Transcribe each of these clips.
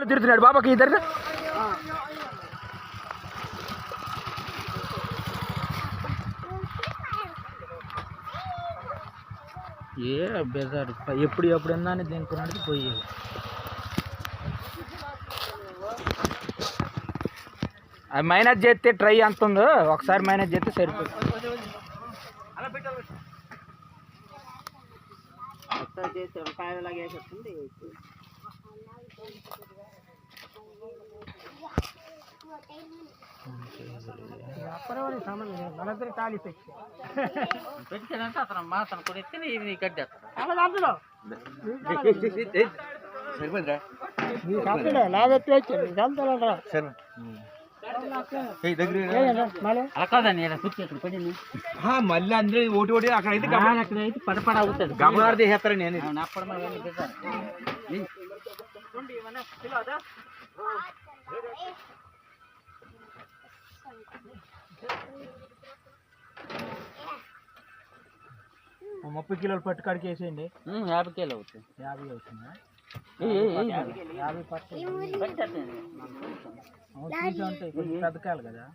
తిరుగుతున్నాడు బాబాకి ఇద్దరు ఏ బెజారు ఎప్పుడు ఉందని దీనికి పోయి అది మైనస్ చేస్తే ట్రై ఎంత ఉందో ఒకసారి మైనస్ చేస్తే సరిపోతుంది. పెట్టానంటే అతను మాతను కూడా ఎత్తి ఇది కట్టేస్తాను మళ్ళీ అందరూ ఓటి ఓటి అక్కడైతే అక్కడైతే పడపడ అవుతుంది గమనాలు తీసేస్తారా నేను ముప్పై కిలోలు పట్టుకాడికి వేసేయండి 50 కిలో అవుతుంది 50 అవుతుందా 50 ఉంటాయి కొంచెం పెద్ద కాయలు కదా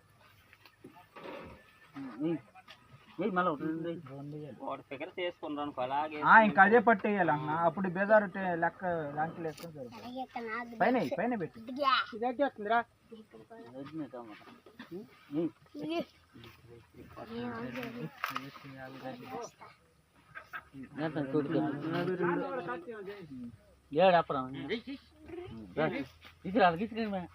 ఇంకా అదే పట్టేయాలి అన్న అప్పుడు బేజారు లెక్క లాంటి వేసుకొని సరిపోతుంది పైన పెట్టి ఏడప్పుడు తీసుకురాలి తీసుకురండి